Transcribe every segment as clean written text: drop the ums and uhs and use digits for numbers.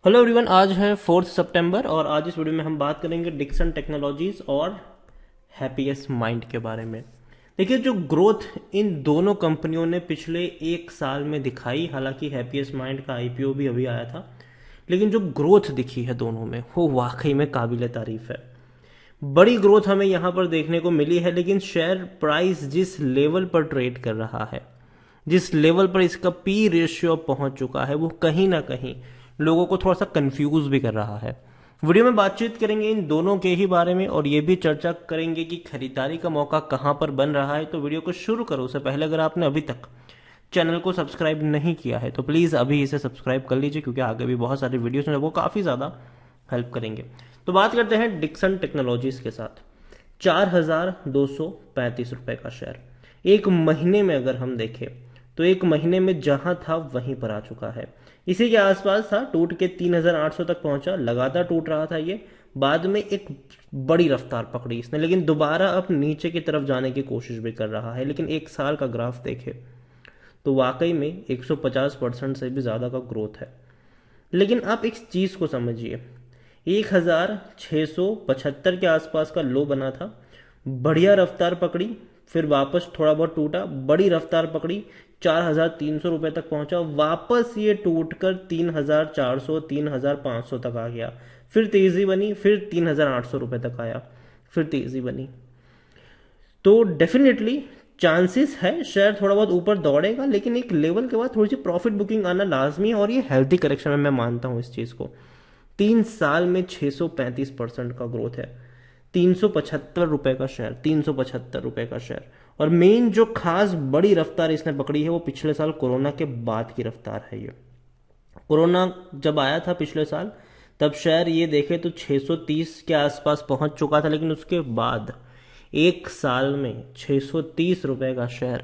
Hello everyone, आज है 4 सितंबर और आज इस वीडियो में हम बात करेंगे डिक्सन टेक्नोलॉजीज और हैप्पीएस्ट माइंड के बारे में। देखिए, जो ग्रोथ इन दोनों कंपनियों ने पिछले एक साल में दिखाई, हालांकि हैप्पीएस्ट माइंड का आईपीओ भी अभी आया था, लेकिन जो ग्रोथ दिखी है दोनों में वो वाकई में काबिल तारीफ है। बड़ी ग्रोथ हमें यहाँ पर देखने को मिली है, लेकिन शेयर प्राइस जिस लेवल पर ट्रेड कर रहा है, जिस लेवल पर इसका पी रेशियो पहुंच चुका है, वो कहीं ना कहीं लोगों को थोड़ा सा कंफ्यूज भी कर रहा है। वीडियो में बातचीत करेंगे इन दोनों के ही बारे में और ये भी चर्चा करेंगे कि खरीदारी का मौका कहां पर बन रहा है। तो वीडियो को शुरू करो उससे पहले अगर आपने अभी तक चैनल को सब्सक्राइब नहीं किया है तो प्लीज़ अभी इसे सब्सक्राइब कर लीजिए, क्योंकि आगे भी बहुत सारे वीडियोस हैं वो काफ़ी ज़्यादा हेल्प करेंगे। तो बात करते हैं डिक्सन टेक्नोलॉजीज के साथ। 4,235 रुपए का शेयर एक महीने में अगर हम देखें तो एक महीने में जहां था वहीं पर आ चुका है। इसी के आसपास था, टूट के 3,800 तक पहुंचा, लगातार टूट रहा था ये। बाद में एक बड़ी रफ्तार पकड़ी इसने, लेकिन दोबारा अब नीचे की तरफ जाने की कोशिश भी कर रहा है। लेकिन एक साल का ग्राफ देखे तो वाकई में 150% से भी ज़्यादा का ग्रोथ है। लेकिन आप एक चीज़ को समझिए, 1,675 के आसपास का लो बना था, बढ़िया रफ्तार पकड़ी, फिर वापस थोड़ा बहुत टूटा, बड़ी रफ्तार पकड़ी, 4,300 रुपये तक पहुंचा, वापस ये टूटकर 3,400 3,500 तक आ गया, फिर तेजी बनी, फिर 3,800 रुपये तक आया, फिर तेजी बनी। तो डेफिनेटली चांसेस है शेयर थोड़ा बहुत ऊपर दौड़ेगा, लेकिन एक लेवल के बाद थोड़ी सी प्रॉफिट बुकिंग आना लाजमी है और ये हेल्थी करेक्शन में मैं मानता हूं इस चीज़ को। 3 साल में 635% का ग्रोथ है। 375 रुपए का शेयर, 375 रुपए का शेयर। और मेन जो खास बड़ी रफ्तार इसने पकड़ी है वो पिछले साल कोरोना के बाद की रफ्तार है। ये कोरोना जब आया था पिछले साल, तब शेयर ये देखे तो 630 के आसपास पहुंच चुका था, लेकिन उसके बाद एक साल में 630 रुपए का शेयर,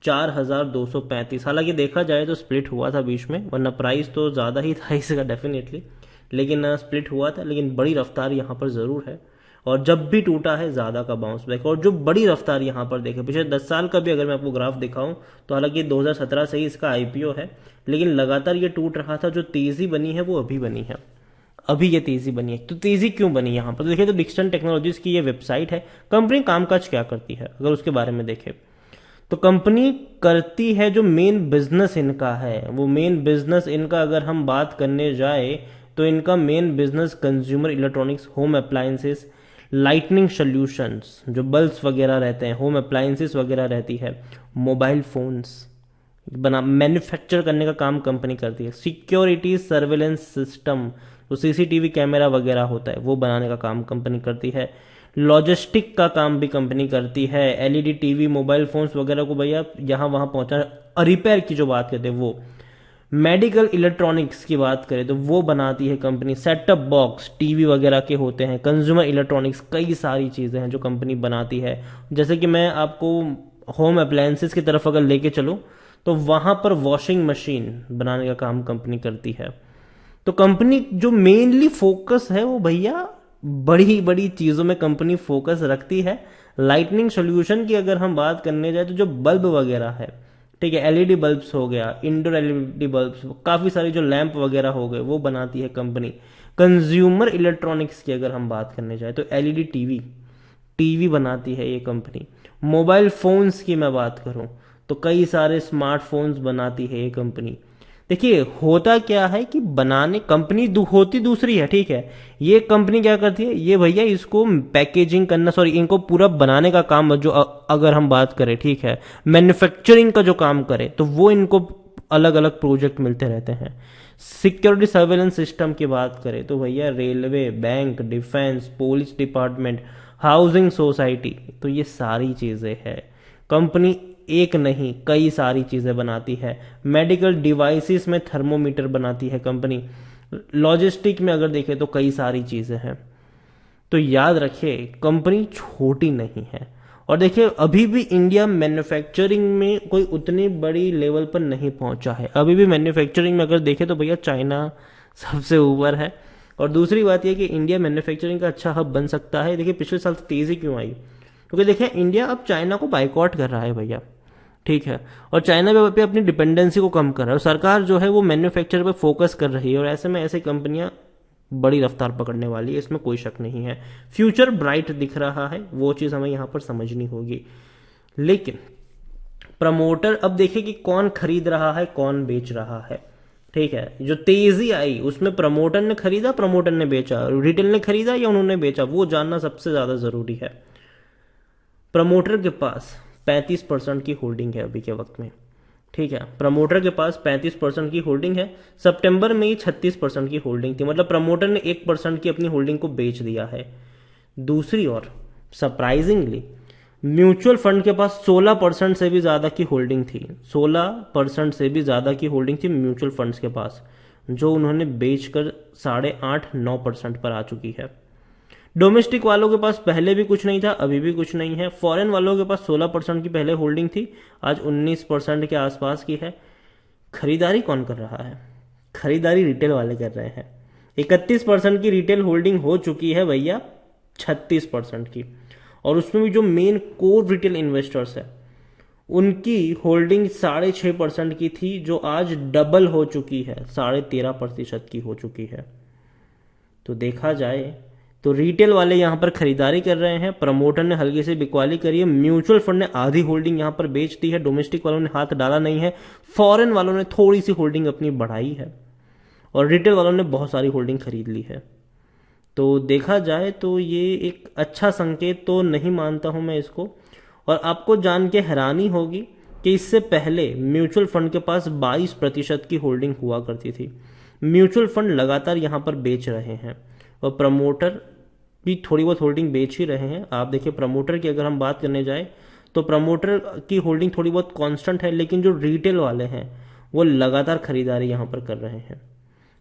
4,235। हालांकि देखा जाए तो स्प्लिट हुआ था बीच में, वरना प्राइस तो ज़्यादा ही था इसका डेफिनेटली, लेकिन स्प्लिट हुआ था। लेकिन बड़ी रफ्तार यहाँ पर ज़रूर है और जब भी टूटा है ज़्यादा का बाउंस बैक। और जो बड़ी रफ्तार यहाँ पर देखे पिछले 10 साल का भी अगर मैं आपको ग्राफ दिखाऊं तो हालांकि 2017 से ही इसका आईपीओ है, लेकिन लगातार ये टूट रहा था। जो तेज़ी बनी है वो अभी बनी है, अभी ये तेजी बनी है। तो तेजी क्यों बनी यहाँ पर, तो देखिए, तो डिक्सन टेक्नोलॉजीज की ये वेबसाइट है। कंपनी कामकाज क्या करती है अगर उसके बारे में देखें तो कंपनी करती है जो मेन बिजनेस इनका है, वो मेन बिजनेस इनका अगर हम बात करने जाए तो इनका main business consumer electronics, home appliances, lightning solutions, जो बल्ब्स वगैरह रहते हैं, होम अप्लायंसेस वगैरह रहती है, मोबाइल फोन्स बना मैन्युफैक्चर करने का काम कंपनी करती है, सिक्योरिटी सर्वेलेंस सिस्टम, जो सीसीटीवी कैमरा वगैरह होता है वो बनाने का काम कंपनी करती है, लॉजिस्टिक का काम भी कंपनी करती है, एलईडी टीवी, मोबाइल फोन्स वगैरह को भैया यहाँ वहाँ पहुँचा, रिपेयर की जो बात करते हैं वो, मेडिकल इलेक्ट्रॉनिक्स की बात करें तो वो बनाती है कंपनी, सेटअप बॉक्स टीवी वगैरह के होते हैं, कंज्यूमर इलेक्ट्रॉनिक्स, कई सारी चीज़ें हैं जो कंपनी बनाती है। जैसे कि मैं आपको होम अप्लायंसेस की तरफ अगर लेके चलूँ तो वहाँ पर वॉशिंग मशीन बनाने का काम कंपनी करती है। तो कंपनी जो मेनली फोकस है वो भैया बड़ी बड़ी चीज़ों में कंपनी फोकस रखती है। लाइटनिंग सोल्यूशन की अगर हम बात करने जाए तो जो बल्ब वगैरह है, ठीक है, एलईडी बल्ब्स हो गया, इंडोर एलईडी बल्ब्स, काफ़ी सारी जो लैंप वगैरह हो गए वो बनाती है कंपनी। कंज्यूमर इलेक्ट्रॉनिक्स की अगर हम बात करने जाए तो एलईडी टीवी, टीवी बनाती है ये कंपनी। मोबाइल फोन्स की मैं बात करूं तो कई सारे स्मार्टफोन्स बनाती है ये कंपनी। देखिए, होता क्या है कि बनाने कंपनी होती दूसरी है, ठीक है, ये कंपनी क्या करती है, ये भैया इसको पैकेजिंग करना, सॉरी, इनको पूरा बनाने का काम जो अगर हम बात करें, ठीक है, मैन्युफैक्चरिंग का जो काम करे तो वो इनको अलग अलग प्रोजेक्ट मिलते रहते हैं। सिक्योरिटी सर्वेलेंस सिस्टम की बात करें तो भैया railway, bank, defence, police department, housing society, तो ये सारी चीज़ें हैं। कंपनी एक नहीं कई सारी चीज़ें बनाती है। मेडिकल डिवाइसेस में थर्मोमीटर बनाती है कंपनी। लॉजिस्टिक में अगर देखें तो कई सारी चीज़ें हैं। तो याद रखिए, कंपनी छोटी नहीं है। और देखिए, अभी भी इंडिया मैन्युफैक्चरिंग में कोई उतनी बड़ी लेवल पर नहीं पहुंचा है। अभी भी मैन्युफैक्चरिंग में अगर देखें तो भैया चाइना सबसे ऊपर है। और दूसरी बात यह कि इंडिया मैन्युफैक्चरिंग का अच्छा हब बन सकता है। देखिए, पिछले साल तेज़ी क्यों आई, क्योंकि देखिए इंडिया अब चाइना को बाइकआउट कर रहा है भैया, ठीक है। और चाइना पे अपनी डिपेंडेंसी को कम कर रहा है और सरकार जो है वो मैन्युफैक्चर पे फोकस कर रही है और ऐसे में ऐसे कंपनियां बड़ी रफ्तार पकड़ने वाली है, इसमें कोई शक नहीं है। फ्यूचर ब्राइट दिख रहा है, वो चीज़ हमें यहाँ पर समझनी होगी। लेकिन प्रमोटर अब देखिए कि कौन खरीद रहा है कौन बेच रहा है। ठीक है, जो तेजी आई उसमें प्रमोटर ने खरीदा, प्रमोटर ने बेचा, रिटेल ने खरीदा या उन्होंने बेचा, वो जानना सबसे ज्यादा जरूरी है। प्रमोटर के पास 35% की होल्डिंग है अभी के वक्त में। ठीक है, प्रमोटर के पास 35% की होल्डिंग है। सितंबर में ही 36% की होल्डिंग थी, मतलब प्रमोटर ने 1% की अपनी होल्डिंग को बेच दिया है। दूसरी ओर सरप्राइजिंगली म्यूचुअल फंड के पास 16% से भी ज्यादा की होल्डिंग थी। 16% से भी ज्यादा की होल्डिंग थी म्यूचुअल फंड्स के पास, जो उन्होंने बेचकर 8.5-9% पर आ चुकी है। डोमेस्टिक वालों के पास पहले भी कुछ नहीं था, अभी भी कुछ नहीं है। फॉरेन वालों के पास 16% की पहले होल्डिंग थी, आज 19% के आसपास की है। खरीदारी कौन कर रहा है? खरीदारी रिटेल वाले कर रहे हैं। 31% की रिटेल होल्डिंग हो चुकी है भैया 36% की, और उसमें भी जो मेन कोर रिटेल इन्वेस्टर्स है उनकी होल्डिंग 6.5% की थी, जो आज डबल हो चुकी है, 13.5% की हो चुकी है। तो देखा जाए तो रिटेल वाले यहां पर खरीदारी कर रहे हैं, प्रमोटर ने हल्की सी बिकवाली करी है, म्यूचुअल फंड ने आधी होल्डिंग यहां पर बेच दी है, डोमेस्टिक वालों ने हाथ डाला नहीं है, फॉरेन वालों ने थोड़ी सी होल्डिंग अपनी बढ़ाई है और रिटेल वालों ने बहुत सारी होल्डिंग खरीद ली है। तो देखा जाए तो ये एक अच्छा संकेत तो नहीं मानता हूं मैं इसको। और आपको जान के हैरानी होगी कि इससे पहले म्यूचुअल फंड के पास 22% की होल्डिंग हुआ करती थी। म्यूचुअल फंड लगातार यहां पर बेच रहे हैं और प्रमोटर भी थोड़ी बहुत होल्डिंग बेच ही रहे हैं। आप देखिए प्रमोटर की अगर हम बात करने जाए तो प्रमोटर की होल्डिंग थोड़ी बहुत कांस्टेंट है, लेकिन जो रिटेल वाले हैं वो लगातार खरीदारी यहां पर कर रहे हैं।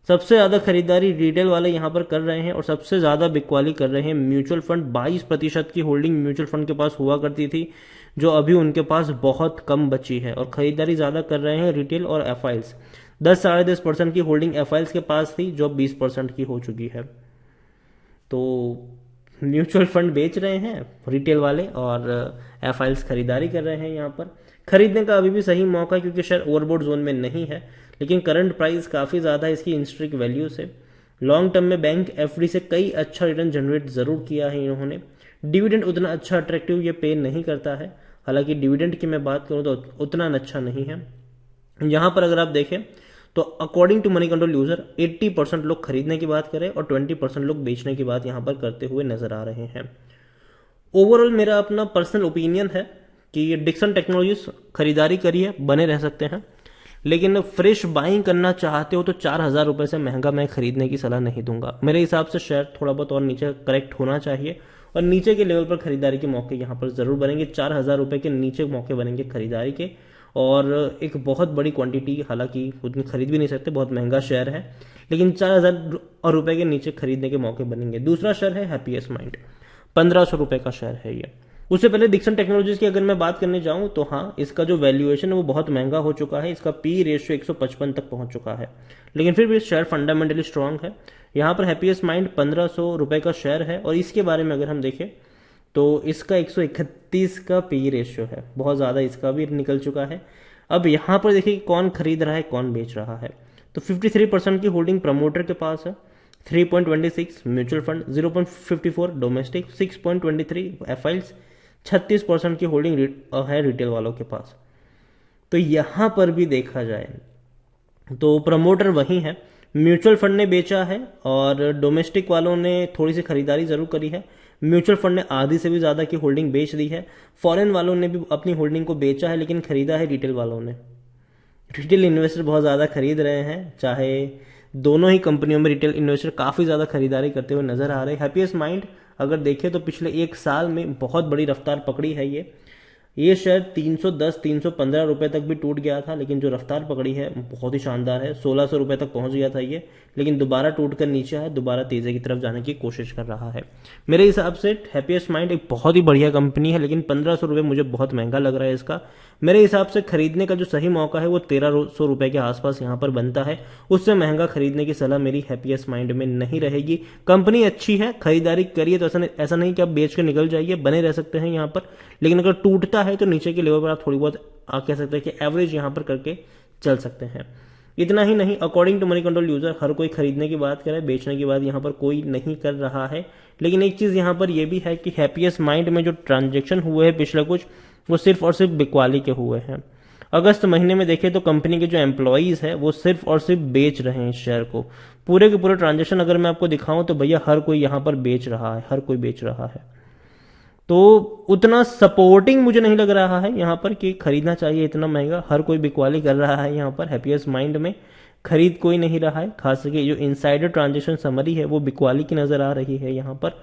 सबसे ज्यादा खरीदारी रिटेल वाले यहां पर कर रहे हैं और सबसे ज्यादा बिकवाली कर रहे हैं म्यूचुअल फंड। 22% की होल्डिंग म्यूचुअल फंड के पास हुआ करती थी, जो अभी उनके पास बहुत कम बची है, और खरीदारी ज्यादा कर रहे हैं रिटेल और एफआईएल्स। 10-10.5% की होल्डिंग एफआईएल्स के पास थी, जो 20% की हो चुकी है। तो म्यूचुअल फंड बेच रहे हैं रिटेल वाले और एफआईएल्स खरीदारी कर रहे हैं। यहाँ पर खरीदने का अभी भी सही मौका है क्योंकि शेयर ओवरबॉट जोन में नहीं है, लेकिन करंट प्राइस काफ़ी ज़्यादा है इसकी इंस्ट्रिक वैल्यू से। लॉन्ग टर्म में बैंक एफडी से कई अच्छा रिटर्न जनरेट जरूर किया है इन्होंने। डिविडेंड उतना अच्छा अट्रैक्टिव ये पे नहीं करता है, हालांकि डिविडेंड की मैं बात करूं तो उतना अच्छा नहीं है। यहां पर अगर आप देखें तो according to Moneycontrol user 80% लोग खरीदने की बात करें और 20% लोग बेचने की बात यहां पर करते हुए नजर आ रहे हैं। ओवरऑल मेरा अपना पर्सनल ओपिनियन है कि डिक्सन टेक्नोलॉजीज खरीदारी करिए, बने रह सकते हैं, लेकिन फ्रेश बाइंग करना चाहते हो तो 4,000 रुपए से महंगा मैं खरीदने की सलाह नहीं दूंगा। मेरे हिसाब से शेयर थोड़ा बहुत और नीचे करेक्ट होना चाहिए और नीचे के लेवल पर खरीदारी के मौके यहाँ पर जरूर बनेंगे। 4,000 रुपए के नीचे मौके बनेंगे खरीदारी के, और एक बहुत बड़ी क्वांटिटी, हालांकि उतनी खरीद भी नहीं सकते, बहुत महंगा शेयर है, लेकिन 4,000 रुपए के नीचे खरीदने के मौके बनेंगे। दूसरा शेयर है हैप्पीएस्ट माइंड, 1,500 रुपए का शेयर है ये। उससे पहले डिक्सन टेक्नोलॉजीज की अगर मैं बात करने जाऊं तो हाँ, इसका जो वैल्यूएशन है वो बहुत महंगा हो चुका है, इसका पी रेशियो 155 तक पहुंच चुका है, लेकिन फिर भी शेयर फंडामेंटली स्ट्रांग है। यहाँ पर हैप्पीएस्ट माइंड 1,500 रुपए का शेयर है और इसके बारे में अगर हम देखें तो इसका 131 का पी रेशियो है, बहुत ज़्यादा इसका भी निकल चुका है। अब यहाँ पर देखिए कौन खरीद रहा है कौन बेच रहा है, तो 53% की होल्डिंग प्रमोटर के पास है, 3.26 म्यूचुअल फंड, 0.54 डोमेस्टिक, 6.23 एफआईएल्स, 36% की होल्डिंग है रिटेल वालों के पास। तो यहां पर भी देखा जाए तो प्रमोटर वही है, म्यूचुअल फंड ने बेचा है और डोमेस्टिक वालों ने थोड़ी सी खरीदारी जरूर करी है। म्यूचुअल फंड ने आधी से भी ज्यादा की होल्डिंग बेच दी है। फॉरेन वालों ने भी अपनी होल्डिंग को बेचा है, लेकिन खरीदा है रिटेल वालों ने। रिटेल इन्वेस्टर बहुत ज्यादा खरीद रहे हैं, चाहे दोनों ही कंपनियों में रिटेल इन्वेस्टर काफी ज्यादा खरीदारी करते हुए नजर आ रहे हैं। हैप्पीएस्ट माइंड अगर देखें तो पिछले एक साल में बहुत बड़ी रफ्तार पकड़ी है ये शेयर 310-315 रुपए तक भी टूट गया था, लेकिन जो रफ्तार पकड़ी है बहुत ही शानदार है। 1,600 रुपए तक पहुंच गया था ये, लेकिन दोबारा टूट कर नीचे है, दोबारा तेजी की तरफ जाने की कोशिश कर रहा है। मेरे हिसाब से हैप्पीएस्ट माइंड एक बहुत ही बढ़िया कंपनी है, लेकिन 1,500 रुपए मुझे बहुत महंगा लग रहा है इसका। मेरे हिसाब से खरीदने का जो सही मौका है वो 1,300 रुपए के आसपास यहाँ पर बनता है, उससे महंगा खरीदने की सलाह मेरी हैप्पीएस्ट माइंड में नहीं रहेगी। कंपनी अच्छी है, खरीदारी करिए, तो ऐसा नहीं कि आप बेच कर निकल जाइए, बने रह सकते हैं यहाँ पर, लेकिन अगर टूटता है तो नीचे के लेवल पर आप थोड़ी बहुत कह सकते हैं कि एवरेज यहाँ पर करके चल सकते हैं। इतना ही नहीं, according to Moneycontrol user हर कोई खरीदने की बात करे, बेचने की बात यहाँ पर कोई नहीं कर रहा है। लेकिन एक चीज यहाँ पर यह भी है कि हैप्पीएस्ट माइंड में जो ट्रांजेक्शन हुए हैं पिछले कुछ, वो सिर्फ और सिर्फ बिकवाली के हुए हैं। अगस्त महीने में देखें तो कंपनी के जो एम्प्लॉइज है वो सिर्फ और सिर्फ बेच रहे हैं इस शेयर को। पूरे के पूरे ट्रांजेक्शन अगर मैं आपको दिखाऊं तो भैया हर कोई यहाँ पर बेच रहा है, हर कोई बेच रहा है। तो उतना सपोर्टिंग मुझे नहीं लग रहा है यहाँ पर कि खरीदना चाहिए इतना महंगा। हर कोई बिकवाली कर रहा है यहाँ पर, हैप्पीएस्ट माइंड में खरीद कोई नहीं रहा है। खास करके जो इनसाइडर ट्रांजेक्शन समरी है वो बिकवाली की नजर आ रही है यहाँ पर,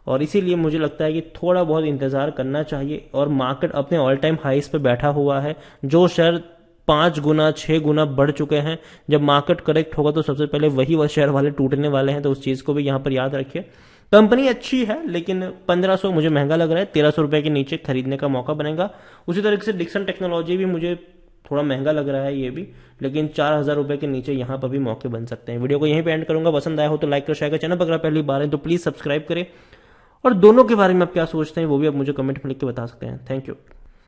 और इसीलिए मुझे लगता है कि थोड़ा बहुत इंतजार करना चाहिए। और मार्केट अपने ऑल टाइम हाइस पे बैठा हुआ है, जो शेयर 5 गुना 6 गुना बढ़ चुके हैं। जब मार्केट करेक्ट होगा तो सबसे पहले वही शेयर वाले टूटने वाले हैं, तो उस चीज को भी यहाँ पर याद रखिए। कंपनी अच्छी है लेकिन 1500 मुझे महंगा लग रहा है, 1300 रुपए के नीचे खरीदने का मौका बनेगा। उसी तरीके से डिक्सन टेक्नोलॉजी भी मुझे थोड़ा महंगा लग रहा है ये भी, लेकिन 4000 रुपए के नीचे यहाँ पर भी मौके बन सकते हैं। वीडियो को यहीं पे एंड करूंगा। पसंद आया हो तो लाइक करो, शेयर करें। चैनल पर अगर पहली बार है तो प्लीज सब्सक्राइब करें, और दोनों के बारे में आप क्या सोचते हैं वो भी आप मुझे कमेंट में लिख के बता सकते हैं। Thank you.